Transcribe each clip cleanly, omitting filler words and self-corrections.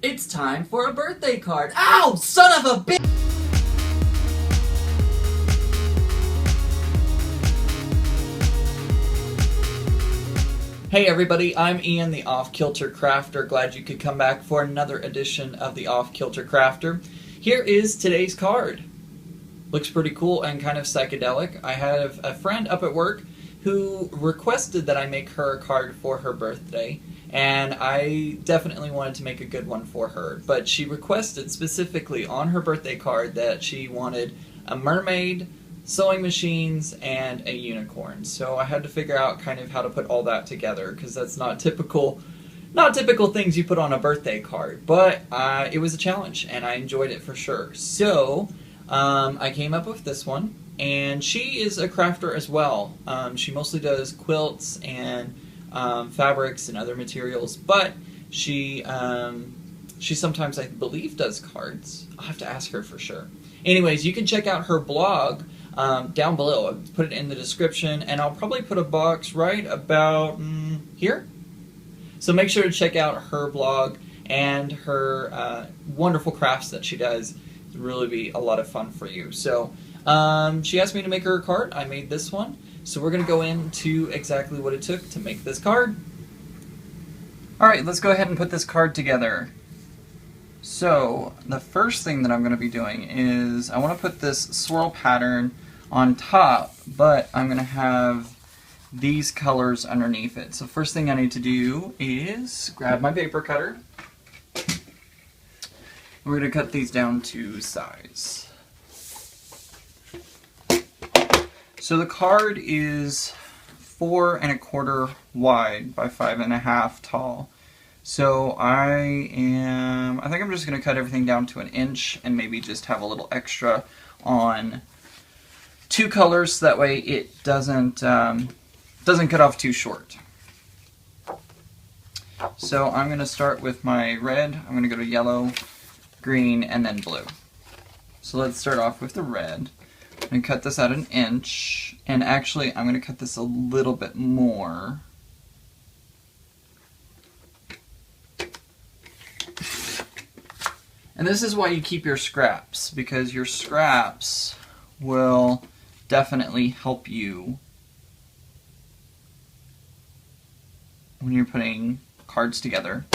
It's time for a birthday card. Ow! Son of a bitch! Hey everybody, I'm Ian, the Off-Kilter Crafter. Glad you could come back for another edition of the Off-Kilter Crafter. Here is today's card. Looks pretty cool and kind of psychedelic. I have a friend up at work who requested that I make her a card for her birthday, and I definitely wanted to make a good one for her. But she requested specifically on her birthday card that she wanted a mermaid, sewing machines, and a unicorn. So I had to figure out kind of how to put all that together, because that's not typical things you put on a birthday card. But it was a challenge, and I enjoyed it for sure. So I came up with this one, and she is a crafter as well. She mostly does quilts and fabrics and other materials, but she sometimes, I believe, does cards. I'll have to ask her for sure. Anyways, you can check out her blog down below. I'll put it in the description, and I'll probably put a box right about here. So make sure to check out her blog and her wonderful crafts that she does. It'll really be a lot of fun for you. So she asked me to make her a card. I made this one. So we're going to go into exactly what it took to make this card. Alright, let's go ahead and put this card together. So the first thing that I'm going to be doing is I want to put this swirl pattern on top, but I'm going to have these colors underneath it. So first thing I need to do is grab my paper cutter. We're going to cut these down to size. So the card is 4 1/4 wide by 5 1/2 tall. So I think I'm just going to cut everything down to 1 inch and maybe just have a little extra on 2 colors, so that way it doesn't cut off too short. So I'm going to start with my red. I'm going to go to yellow, green, and then blue. So let's start off with the red. I'm going to cut this at 1 inch, and actually I'm going to cut this a little bit more. And this is why you keep your scraps, because your scraps will definitely help you when you're putting cards together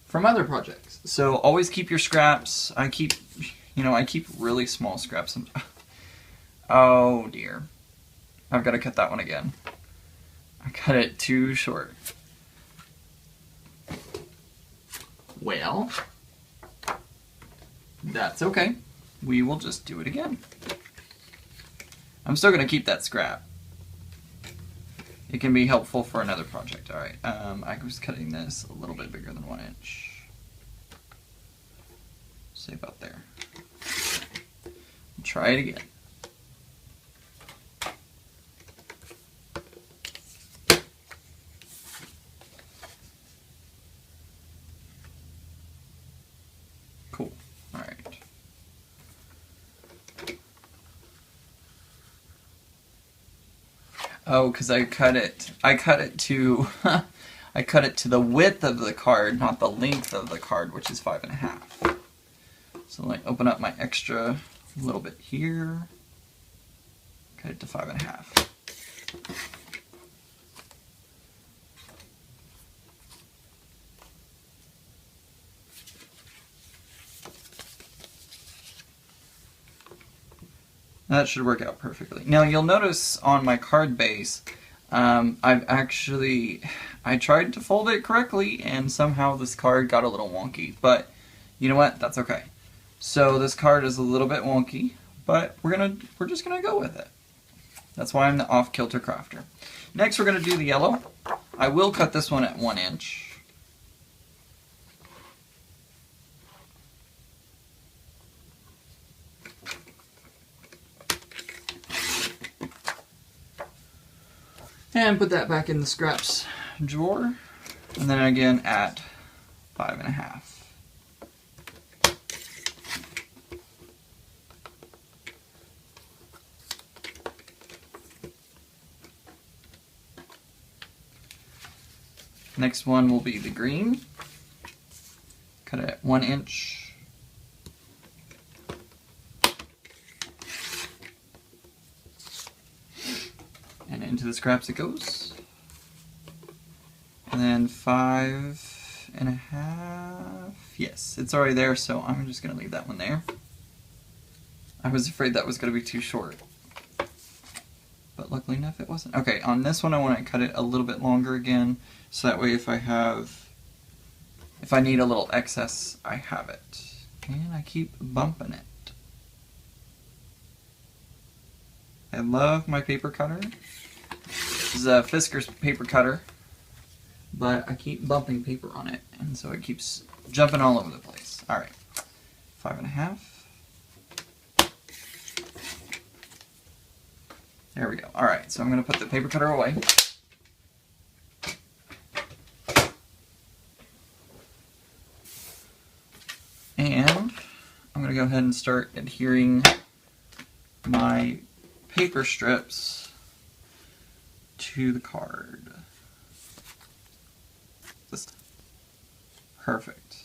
from other projects. So always keep your scraps. I keep really small scraps. Oh dear. I've got to cut that one again. I cut it too short. Well, that's okay. We will just do it again. I'm still going to keep that scrap. It can be helpful for another project. Alright, I was cutting this a little bit bigger than 1 inch. Say about there. Try it again. Cool. All right. Oh, because I cut it to I cut it to the width of the card, not the length of the card, which is 5 1/2. So like open up my extra little bit here, cut it to 5 1/2. That should work out perfectly. Now you'll notice on my card base, I tried to fold it correctly and somehow this card got a little wonky, but you know what, that's okay. So this card is a little bit wonky, but we're just gonna go with it. That's why I'm the Off-Kilter Crafter. Next we're gonna do the yellow. I will cut this one at 1 inch. And put that back in the scraps drawer. And then again at 5 1/2. Next one will be the green. Cut it at 1 inch. And into the scraps it goes. And then 5.5. Yes, it's already there, so I'm just gonna leave that one there. I was afraid that was gonna be too short, but luckily enough it wasn't. Okay, on this one I want to cut it a little bit longer again, so that way if I need a little excess, I have it. And I keep bumping it. I love my paper cutter. This is a Fisker's paper cutter, but I keep bumping paper on it, and so it keeps jumping all over the place. Alright, 5.5. There we go. Alright, so I'm going to put the paper cutter away. And I'm going to go ahead and start adhering my paper strips to the card. Perfect.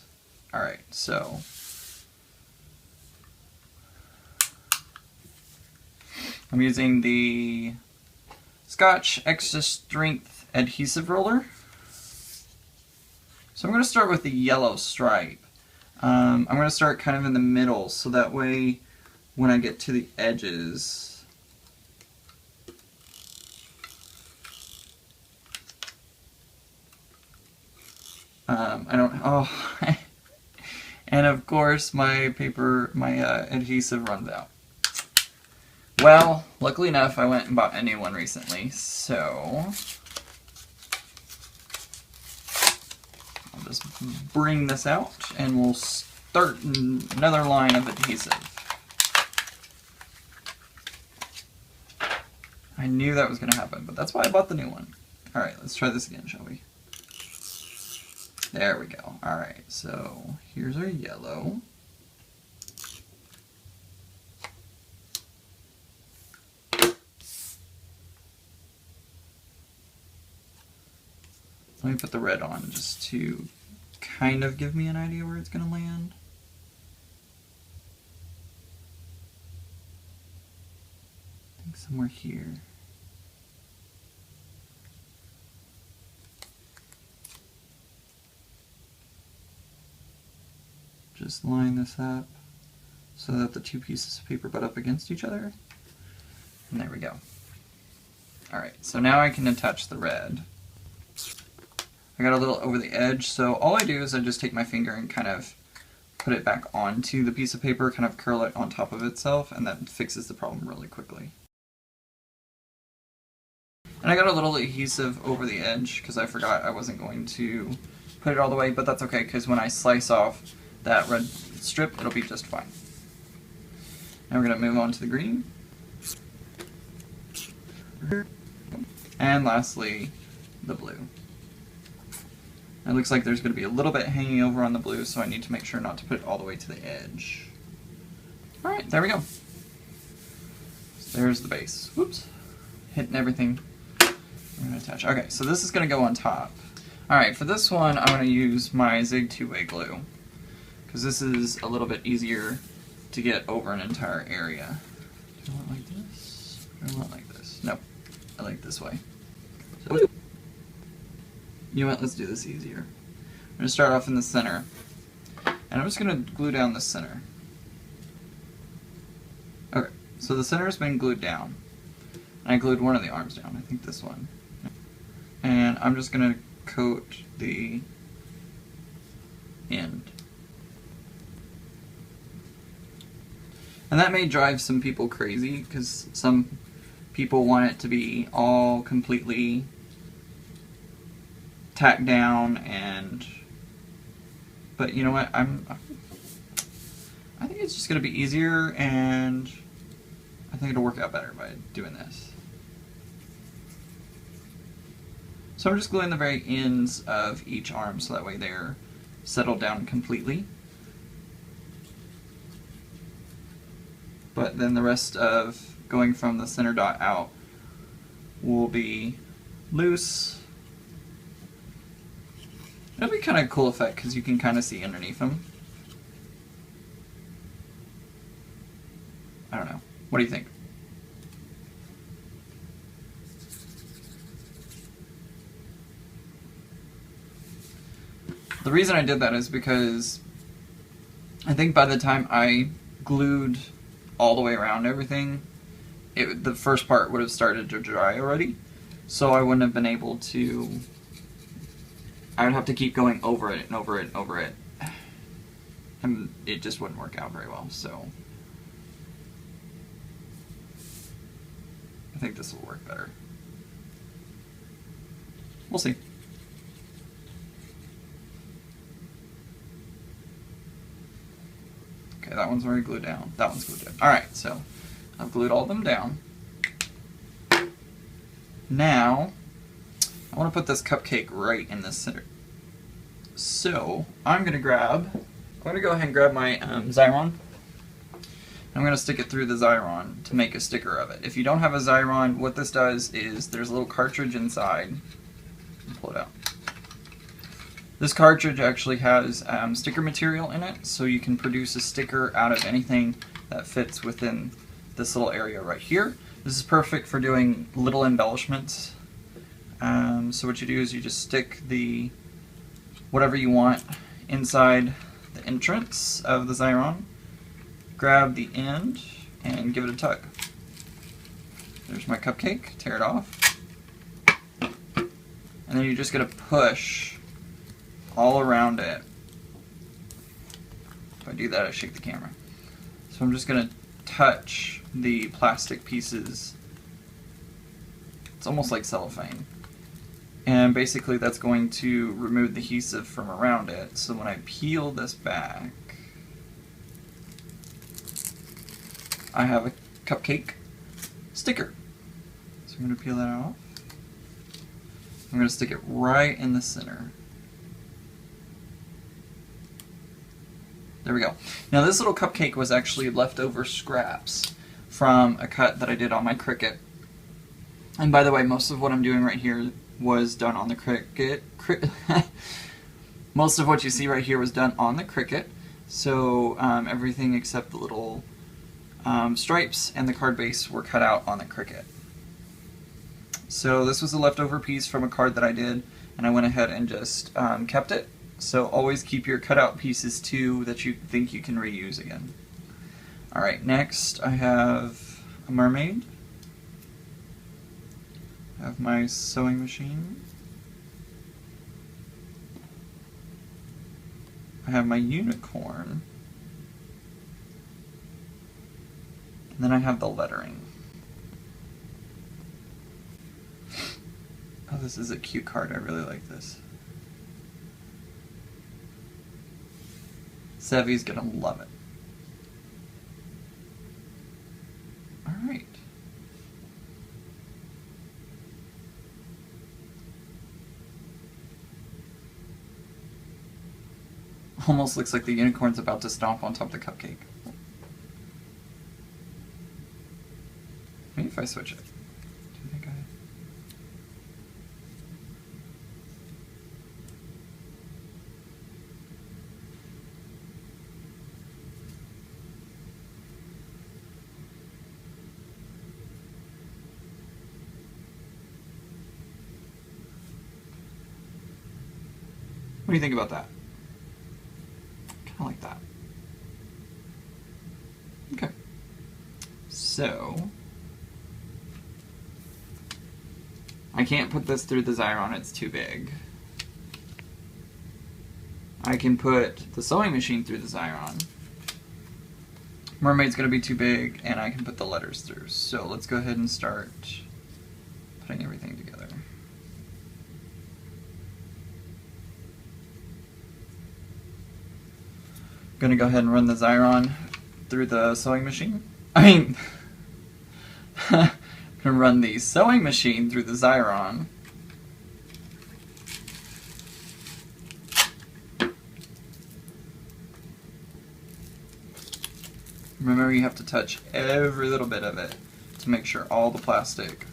Alright, so I'm using the Scotch Extra Strength Adhesive Roller. So I'm going to start with the yellow stripe. I'm going to start kind of in the middle, so that way when I get to the edges, I don't, oh, and of course my adhesive runs out. Well, luckily enough, I went and bought a new one recently, so I'll just bring this out and we'll start another line of adhesive. I knew that was going to happen, but that's why I bought the new one. Alright, let's try this again, shall we? There we go. Alright, so here's our yellow. Let me put the red on just to kind of give me an idea where it's going to land. I think somewhere here. Just line this up so that the two pieces of paper butt up against each other. And there we go. Alright, so now I can attach the red. I got a little over the edge, so all I do is I just take my finger and kind of put it back onto the piece of paper, kind of curl it on top of itself, and that fixes the problem really quickly. And I got a little adhesive over the edge because I forgot I wasn't going to put it all the way, but that's okay because when I slice off that red strip, it'll be just fine. Now we're going to move on to the green. And lastly, the blue. It looks like there's going to be a little bit hanging over on the blue, so I need to make sure not to put it all the way to the edge. Alright, there we go. So there's the base. Whoops. Hitting everything. I'm going to attach. Okay, so this is going to go on top. Alright, for this one, I'm going to use my Zig 2-way glue, because this is a little bit easier to get over an entire area. Do I want it like this? Or do I want it like this? Nope. I like this way. So, you know what, let's do this easier. I'm going to start off in the center, and I'm just going to glue down the center. Okay, so the center has been glued down. And I glued one of the arms down, I think this one. And I'm just going to coat the end. And that may drive some people crazy, because some people want it to be all completely tacked down, and but you know what, I think it's just going to be easier, and I think it'll work out better by doing this. So I'm just gluing the very ends of each arm so that way they're settled down completely. But then the rest of going from the center dot out will be loose. It'll be kind of a cool effect because you can kind of see underneath them. I don't know. What do you think? The reason I did that is because I think by the time I glued all the way around everything, the first part would have started to dry already, so I wouldn't have been able to. I would have to keep going over it and over it and over it, and it just wouldn't work out very well. So I think this will work better. We'll see. Okay, that one's already glued down. That one's glued down. Alright, so I've glued all of them down. Now, I want to put this cupcake right in the center. So, I'm going to go ahead and grab my Xyron. I'm going to stick it through the Xyron to make a sticker of it. If you don't have a Xyron, what this does is there's a little cartridge inside. Pull it out. This cartridge actually has sticker material in it, so you can produce a sticker out of anything that fits within this little area right here. This is perfect for doing little embellishments. So what you do is you just stick whatever you want inside the entrance of the Xyron, grab the end, and give it a tug. There's my cupcake, tear it off, and then you're just going to push all around it. If I do that, I shake the camera. So I'm just going to touch the plastic pieces. It's almost like cellophane. And basically that's going to remove the adhesive from around it. So when I peel this back, I have a cupcake sticker. So I'm going to peel that off. I'm going to stick it right in the center. There we go. Now this little cupcake was actually leftover scraps from a cut that I did on my Cricut. And by the way, most of what I'm doing right here was done on the Cricut. Most of what you see right here was done on the Cricut. So everything except the little stripes and the card base were cut out on the Cricut. So this was a leftover piece from a card that I did, and I went ahead and just kept it. So always keep your cutout pieces too that you think you can reuse again. Alright, next I have a mermaid. I have my sewing machine. I have my unicorn. And then I have the lettering. Oh, this is a cute card. I really like this. Sevi's gonna love it. Alright. Almost looks like the unicorn's about to stomp on top of the cupcake. Maybe if I switch it. Do you think What do you think about that? Kind of like that. Okay. So, I can't put this through the Xyron, it's too big. I can put the sewing machine through the Xyron. Mermaid's going to be too big, and I can put the letters through. So let's go ahead and start putting everything together. Gonna go ahead and run the Xyron through the sewing machine. Gonna run the sewing machine through the Xyron. Remember, you have to touch every little bit of it to make sure all the plastic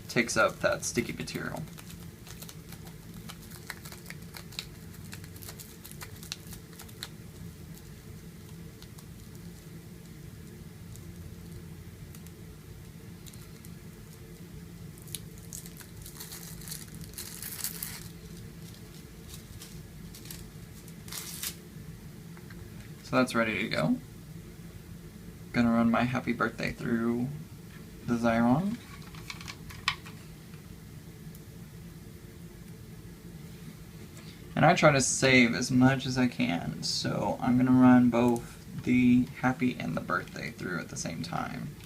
takes up that sticky material. So that's ready to go. Gonna run my happy birthday through the Xyron. And I try to save as much as I can, so I'm gonna run both the happy and the birthday through at the same time.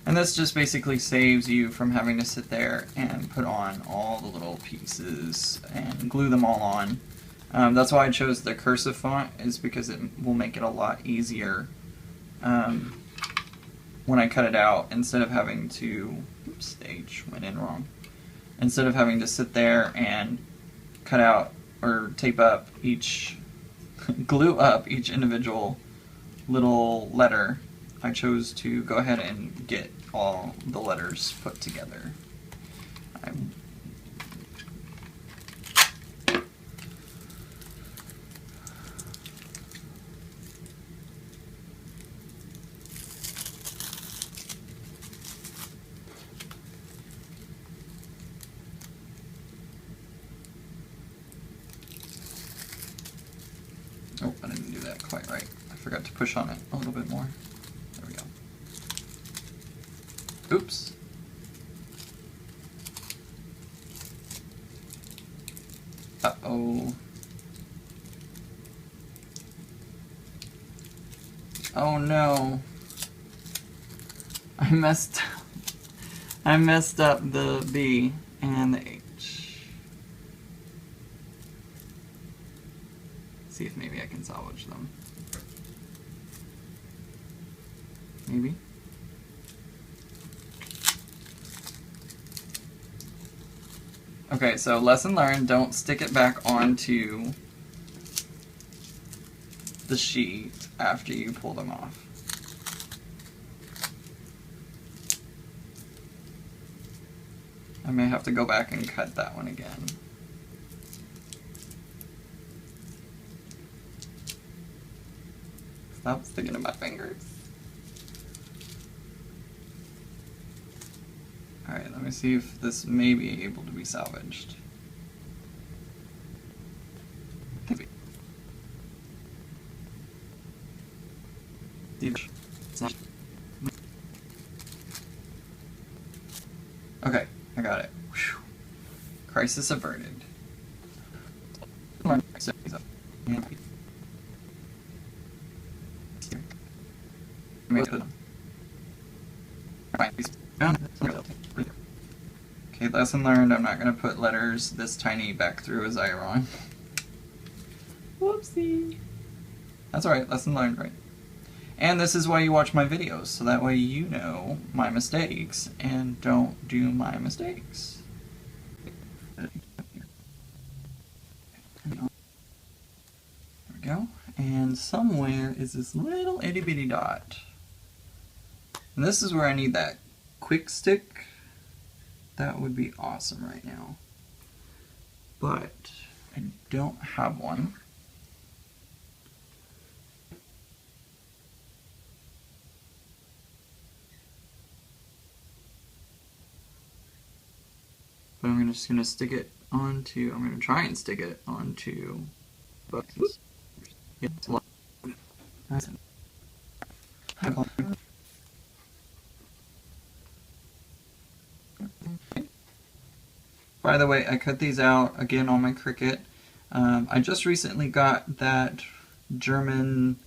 And this just basically saves you from having to sit there and put on all the little pieces and glue them all on. That's why I chose the cursive font, is because it will make it a lot easier when I cut it out, instead of having to, oops, the H went in wrong, instead of having to sit there and cut out or tape up each, glue up each individual little letter. I chose to go ahead and get all the letters put together. Oh, I didn't do that quite right. I forgot to push on it a little bit more. There we go. Oops. Uh-oh. Oh no. I messed up the B and the H. See if maybe I can salvage them. Maybe. Okay, so lesson learned, don't stick it back onto the sheet after you pull them off. I may have to go back and cut that one again. Stop sticking to my fingers. Alright, let me see if this may be able to be salvaged. Okay, I got it. Whew. Crisis averted. Okay, lesson learned, I'm not going to put letters this tiny back through a Xyron. Whoopsie. That's alright, lesson learned, right? And this is why you watch my videos, so that way you know my mistakes and don't do my mistakes. There we go. And somewhere is this little itty bitty dot. And this is where I need that quick stick. That would be awesome right now. But I don't have one. But I'm just gonna stick it onto, I'm gonna try and stick it onto buttons. Yeah, it's a lot. By the way, I cut these out again on my Cricut. I just recently got that German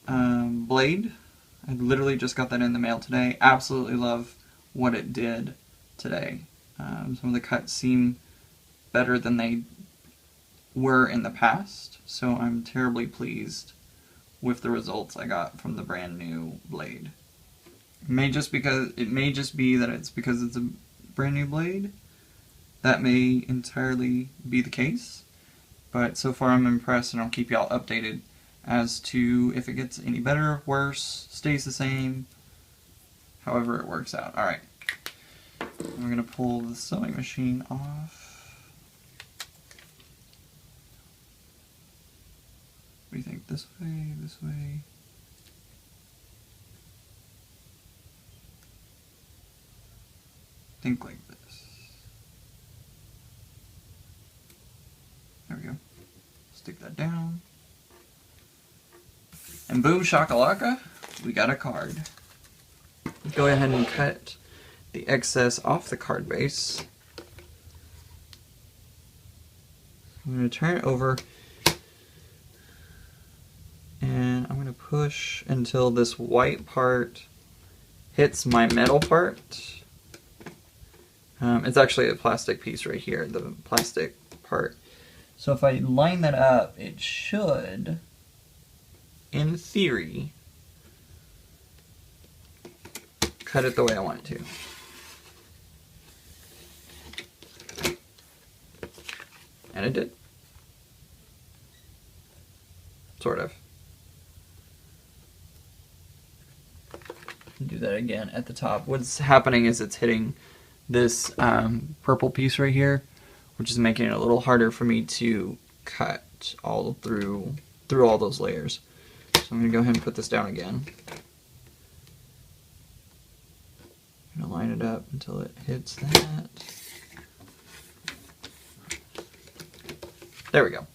blade. I literally just got that in the mail today. Absolutely love what it did today. Some of the cuts seem better than they were in the past, so I'm terribly pleased with the results I got from the brand new blade. It may just be that it's because it's a brand new blade. That may entirely be the case, but so far I'm impressed, and I'll keep y'all updated as to if it gets any better, worse, stays the same, however it works out. Alright, I'm going to pull the sewing machine off. do you think? This way, this way? Think like this. There we go. Stick that down. And boom shakalaka, we got a card. Go ahead and cut the excess off the card base. I'm going to turn it over and I'm going to push until this white part hits my metal part. It's actually a plastic piece right here, the plastic part. So if I line that up, it should, in theory, cut it the way I want it to. And it did. Sort of. Do that again at the top. What's happening is it's hitting this purple piece right here, which is making it a little harder for me to cut all through all those layers. So I'm going to go ahead and put this down again. I'm going to line it up until it hits that. There we go.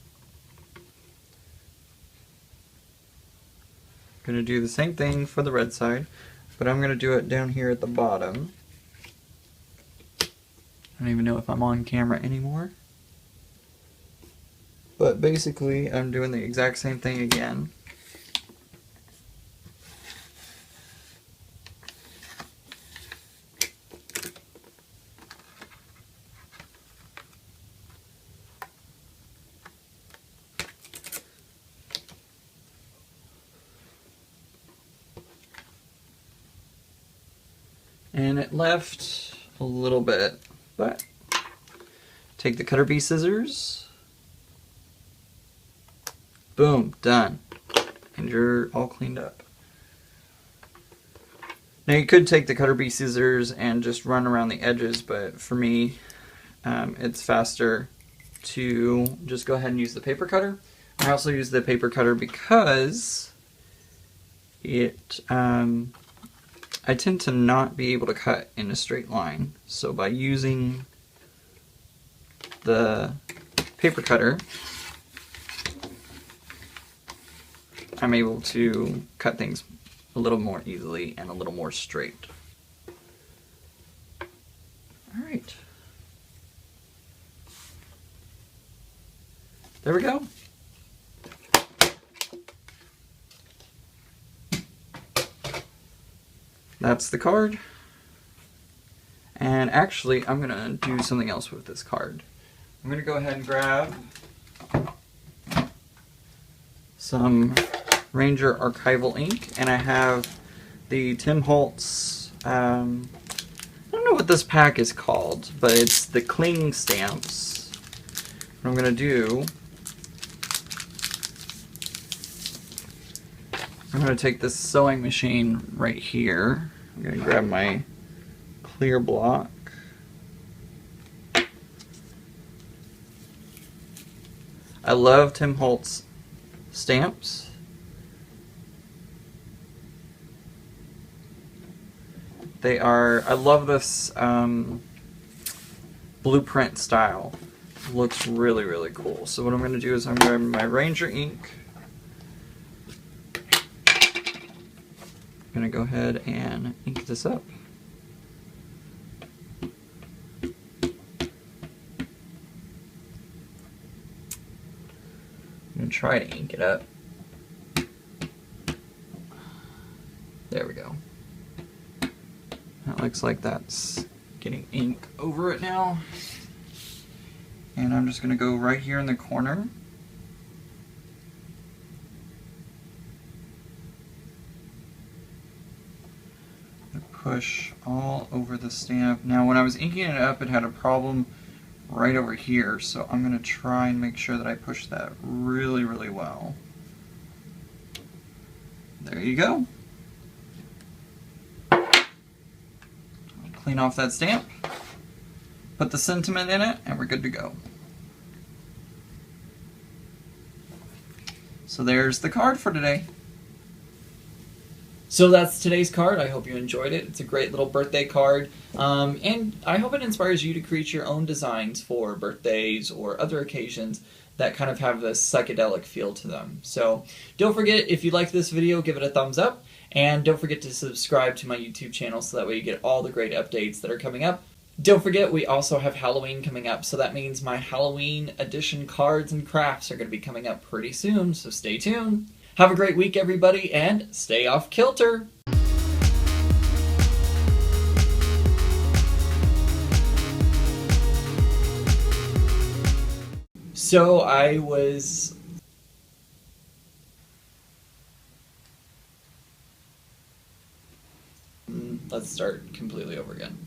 Going to do the same thing for the red side, but I'm going to do it down here at the bottom. I don't even know if I'm on camera anymore. But basically, I'm doing the exact same thing again. And it left a little bit, but take the cutter bee scissors, boom, done, and you're all cleaned up. Now you could take the cutter bee scissors and just run around the edges, but for me, it's faster to just go ahead and use the paper cutter. I also use the paper cutter because I tend to not be able to cut in a straight line. So by using the paper cutter, I'm able to cut things a little more easily and a little more straight. All right. There we go. That's the card. And actually, I'm gonna do something else with this card. I'm gonna go ahead and grab some Ranger Archival ink, and I have the Tim Holtz, I don't know what this pack is called, but it's the Cling stamps. What I'm gonna do, I'm going to take this sewing machine right here. I'm going to grab my clear block. I love Tim Holtz stamps. They are, I love this blueprint style. It looks really, really cool. So what I'm going to do is I'm grabbing my Ranger ink. I'm going to go ahead and ink this up. I'm going to try to ink it up. There we go. That looks like that's getting ink over it now. And I'm just going to go right here in the corner. Push all over the stamp. Now when I was inking it up, it had a problem right over here, so I'm going to try and make sure that I push that really, really well. There you go. I'll clean off that stamp, put the sentiment in it, and we're good to go. So there's the card for today. So that's today's card. I hope you enjoyed it. It's a great little birthday card. And I hope it inspires you to create your own designs for birthdays or other occasions that kind of have this psychedelic feel to them. So don't forget, if you like this video, give it a thumbs up. And don't forget to subscribe to my YouTube channel so that way you get all the great updates that are coming up. Don't forget, we also have Halloween coming up, so that means my Halloween edition cards and crafts are going to be coming up pretty soon, so stay tuned. Have a great week, everybody, and stay off kilter! So I was... Let's start completely over again.